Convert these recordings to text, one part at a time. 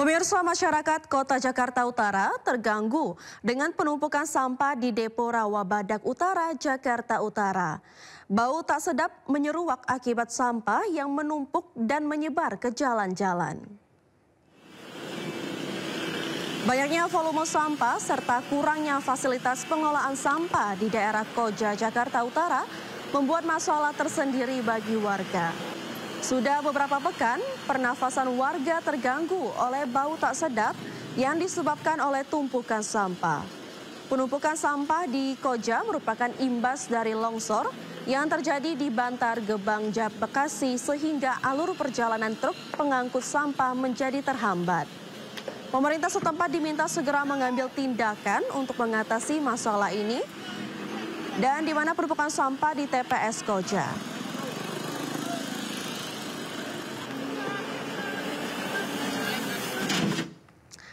Pemirsa, masyarakat Kota Jakarta Utara terganggu dengan penumpukan sampah di Depo Rawabadak Utara, Jakarta Utara. Bau tak sedap menyeruak akibat sampah yang menumpuk dan menyebar ke jalan-jalan. Banyaknya volume sampah serta kurangnya fasilitas pengolahan sampah di daerah Koja, Jakarta Utara membuat masalah tersendiri bagi warga. Sudah beberapa pekan, pernafasan warga terganggu oleh bau tak sedap yang disebabkan oleh tumpukan sampah. Penumpukan sampah di Koja merupakan imbas dari longsor yang terjadi di Bantar Gebang, Bekasi sehingga alur perjalanan truk pengangkut sampah menjadi terhambat. Pemerintah setempat diminta segera mengambil tindakan untuk mengatasi masalah ini dan di mana penumpukan sampah di TPS Koja.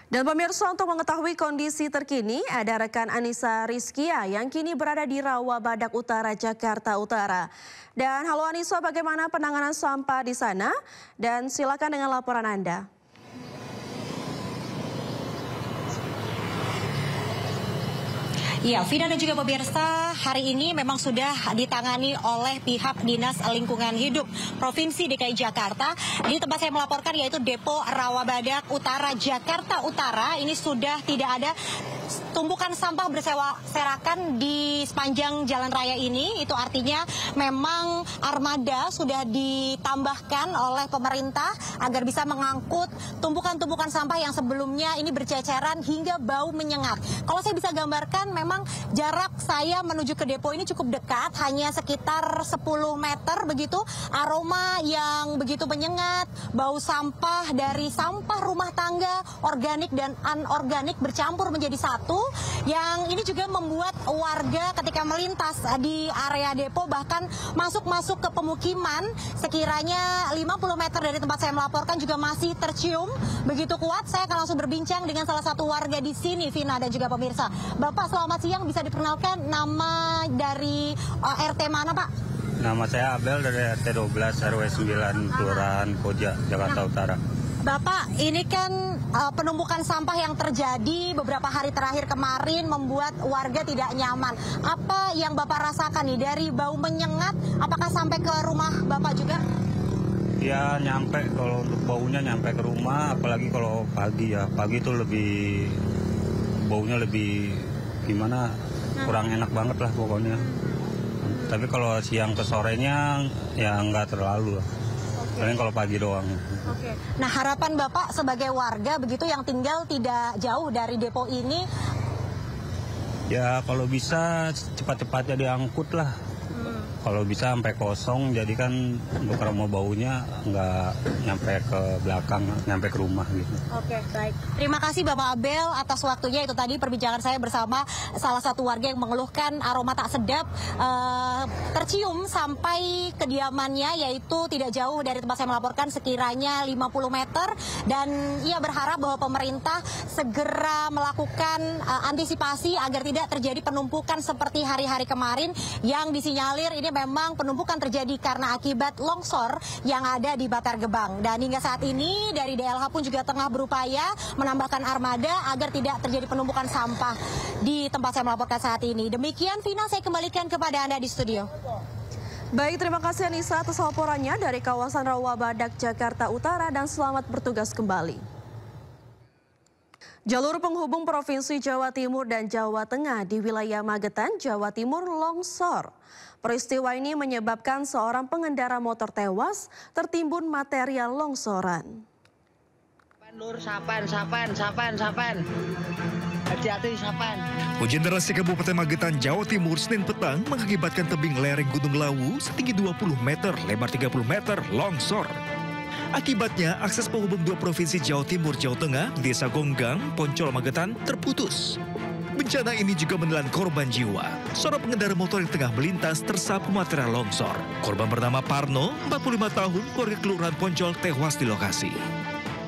Dan pemirsa, untuk mengetahui kondisi terkini, ada rekan Anissa Rizkia yang kini berada di Rawabadak Utara, Jakarta Utara. Dan halo Anissa, bagaimana penanganan sampah di sana? Dan silakan dengan laporan Anda. Ya, Vina dan juga pemirsa, hari ini memang sudah ditangani oleh pihak Dinas Lingkungan Hidup Provinsi DKI Jakarta. Di tempat saya melaporkan yaitu Depo Rawabadak Utara, Jakarta Utara. Ini sudah tidak ada tumpukan sampah berserakan di sepanjang jalan raya ini. Itu artinya memang armada sudah ditambahkan oleh pemerintah agar bisa mengangkut tumpukan-tumpukan sampah yang sebelumnya ini berceceran hingga bau menyengat. Kalau saya bisa gambarkan, memang jarak saya menuju ke depo ini cukup dekat, hanya sekitar 10 meter begitu. Aroma yang begitu menyengat, bau sampah dari sampah rumah tangga, organik dan anorganik bercampur menjadi satu, yang ini juga membuat warga ketika melintas di area depo bahkan masuk ke pemukiman sekiranya 50 meter dari tempat saya melaporkan juga masih tercium begitu kuat. Saya akan langsung berbincang dengan salah satu warga di sini, Vina dan juga pemirsa. Bapak, selamat siang, bisa diperkenalkan nama dari RT mana, Pak? Nama saya Abel dari RT 12 RW 9 Kelurahan Koja, Jakarta Utara. Bapak, ini kan penumpukan sampah yang terjadi beberapa hari terakhir kemarin membuat warga tidak nyaman. Apa yang Bapak rasakan nih dari bau menyengat? Apakah sampai ke rumah Bapak juga? Ya, nyampe, kalau untuk baunya nyampe ke rumah, apalagi kalau pagi ya. Pagi itu lebih, baunya lebih gimana, kurang enak banget lah pokoknya. Tapi kalau siang ke sorenya ya nggak terlalu lah. Paling kalau pagi doang. Oke. Nah, harapan Bapak sebagai warga begitu yang tinggal tidak jauh dari depo ini? Ya kalau bisa cepat-cepatnya diangkut lah. Kalau bisa sampai kosong, jadi kan untuk mau baunya nggak nyampe ke belakang, nyampe ke rumah gitu. Oke, baik. Terima kasih Bapak Abel atas waktunya. Itu tadi perbincangan saya bersama salah satu warga yang mengeluhkan aroma tak sedap tercium sampai kediamannya, yaitu tidak jauh dari tempat saya melaporkan sekiranya 50 meter. Dan ia berharap bahwa pemerintah segera melakukan antisipasi agar tidak terjadi penumpukan seperti hari-hari kemarin yang disinyalir ini memang penumpukan terjadi karena akibat longsor yang ada di Bantar Gebang. Dan hingga saat ini dari DLH pun juga tengah berupaya menambahkan armada agar tidak terjadi penumpukan sampah di tempat saya melaporkan saat ini. Demikian, Vina, saya kembalikan kepada Anda di studio. Baik, terima kasih Anissa atas laporannya dari kawasan Rawabadak, Jakarta Utara, dan selamat bertugas kembali. Jalur penghubung Provinsi Jawa Timur dan Jawa Tengah di wilayah Magetan, Jawa Timur longsor. Peristiwa ini menyebabkan seorang pengendara motor tewas tertimbun material longsoran. Sapan. Hati-hati, sapan. Hujan deras di Kabupaten Magetan, Jawa Timur, Senin petang mengakibatkan tebing lereng Gunung Lawu setinggi 20 meter, lebar 30 meter, longsor. Akibatnya, akses penghubung dua provinsi Jawa Timur, Jawa Tengah, Desa Gonggang, Poncol, Magetan terputus. Bencana ini juga menelan korban jiwa. Seorang pengendara motor yang tengah melintas tersapu material longsor. Korban bernama Parno, 45 tahun, warga Kelurahan Poncol, tewas di lokasi.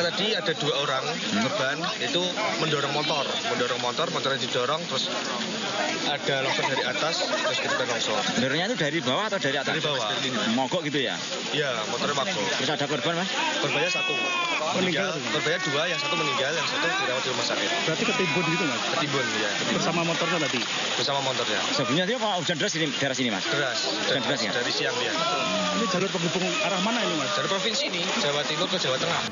Tadi ada dua orang korban itu mendorong motor, motornya didorong, terus ada longsor dari atas, terus kita longsor. Mendorongnya itu dari bawah atau dari atas? Dari bawah. Mogok gitu ya? Iya, motornya mogok. Terus ada korban, Mas? Korbannya satu. meninggal. Korbannya 2, yang satu meninggal, yang satu dirawat di rumah sakit. Berarti ketimbun gitu mas? Ketimbun, ya. Bersama motornya tadi? Bersama motornya. Sebelumnya dia apa hujan deras di daerah sini mas? Deras. Hujan deras ya? Dari siang dia. Ini jalur penghubung arah mana ini mas? Dari provinsi ini, Jawa Timur ke Jawa Tengah.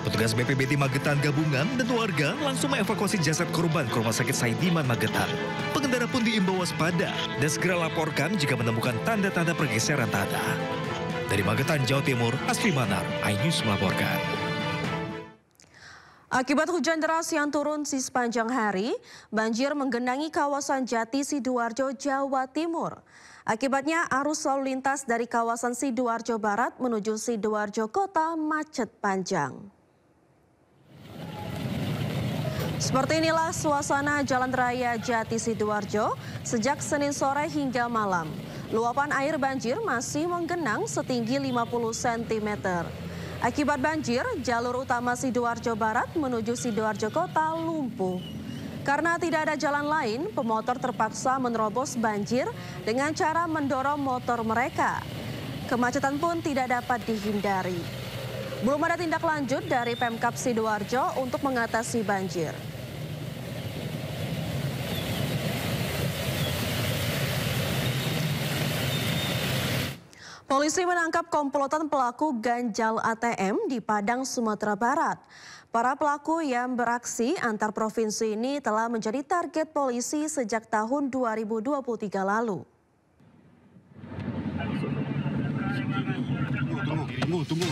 Petugas BPBD Magetan gabungan dan warga langsung mengevakuasi jasad korban ke Rumah Sakit Saidiman Magetan. Pengendara pun diimbau waspada dan segera laporkan jika menemukan tanda-tanda pergeseran tanah. Dari Magetan, Jawa Timur, Asfi Manar, iNews melaporkan. Akibat hujan deras yang turun sepanjang hari, banjir menggenangi kawasan Jati Sidoarjo, Jawa Timur. Akibatnya arus lalu lintas dari kawasan Sidoarjo Barat menuju Sidoarjo Kota macet panjang. Seperti inilah suasana Jalan Raya Jati Sidoarjo sejak Senin sore hingga malam. Luapan air banjir masih menggenang setinggi 50 cm. Akibat banjir, jalur utama Sidoarjo Barat menuju Sidoarjo Kota lumpuh. Karena tidak ada jalan lain, pemotor terpaksa menerobos banjir dengan cara mendorong motor mereka. Kemacetan pun tidak dapat dihindari. Belum ada tindak lanjut dari Pemkab Sidoarjo untuk mengatasi banjir. Polisi menangkap komplotan pelaku ganjal ATM di Padang, Sumatera Barat. Para pelaku yang beraksi antar provinsi ini telah menjadi target polisi sejak tahun 2023 lalu. Tunggu.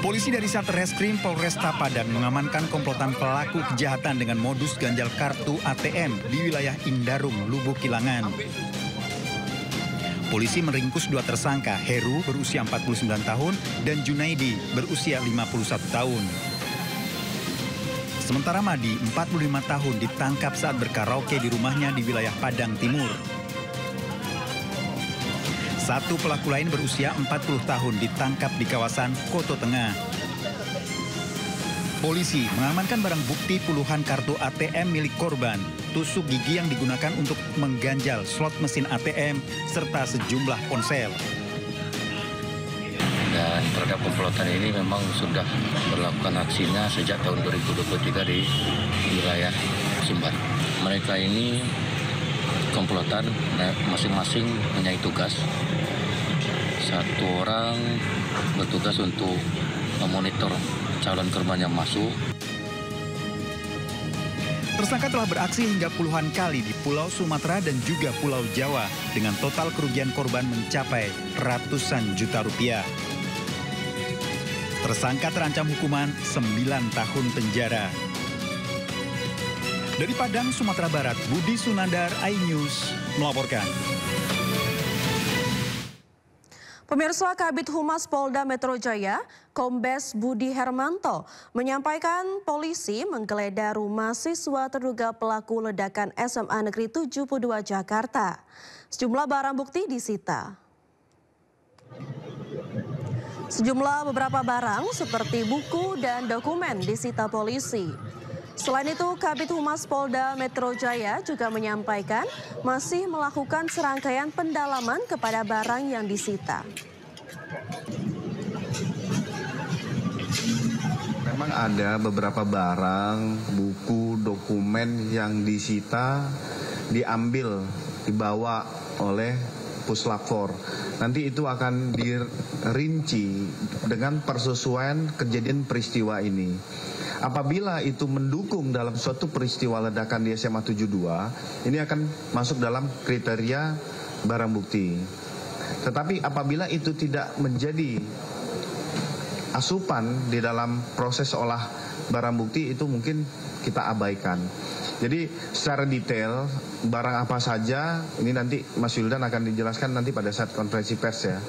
Polisi dari Satreskrim Polresta Padang mengamankan komplotan pelaku kejahatan dengan modus ganjal kartu ATM di wilayah Indarung, Lubuk Kilangan. Polisi meringkus 2 tersangka, Heru berusia 49 tahun dan Junaidi berusia 51 tahun. Sementara Madi, 45 tahun, ditangkap saat berkaraoke di rumahnya di wilayah Padang Timur. Satu pelaku lain berusia 40 tahun ditangkap di kawasan Koto Tengah. Polisi mengamankan barang bukti puluhan kartu ATM milik korban, tusuk gigi yang digunakan untuk mengganjal slot mesin ATM, serta sejumlah ponsel. Dan terhadap komplotan ini memang sudah melakukan aksinya sejak tahun 2023 di wilayah Sumbar. Mereka ini komplotan masing-masing mempunyai tugas. Satu orang bertugas untuk memonitor calon korban yang masuk. Tersangka telah beraksi hingga puluhan kali di Pulau Sumatera dan juga Pulau Jawa dengan total kerugian korban mencapai ratusan juta rupiah. Tersangka terancam hukuman 9 tahun penjara. Dari Padang, Sumatera Barat, Budi Sunandar, iNews melaporkan. Pemirsa, Kabid Humas Polda Metro Jaya, Kombes Budi Hermanto, menyampaikan polisi menggeledah rumah siswa terduga pelaku ledakan SMA Negeri 72 Jakarta. Sejumlah barang bukti disita. Sejumlah beberapa barang seperti buku dan dokumen disita polisi. Selain itu, Kabid Humas Polda Metro Jaya juga menyampaikan masih melakukan serangkaian pendalaman kepada barang yang disita. Memang ada beberapa barang, buku, dokumen yang disita, diambil, dibawa oleh Puslap 4. Nanti itu akan dirinci dengan persesuaian kejadian peristiwa ini. Apabila itu mendukung dalam suatu peristiwa ledakan di SMA 72, ini akan masuk dalam kriteria barang bukti. Tetapi apabila itu tidak menjadi asupan di dalam proses olah barang bukti, itu mungkin kita abaikan. Jadi secara detail barang apa saja ini nanti Mas Wildan akan dijelaskan nanti pada saat konferensi pers ya.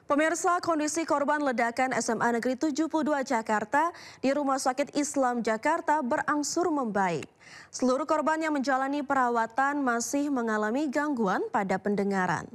Pemirsa, kondisi korban ledakan SMA Negeri 72 Jakarta di Rumah Sakit Islam Jakarta berangsur membaik. Seluruh korban yang menjalani perawatan masih mengalami gangguan pada pendengaran.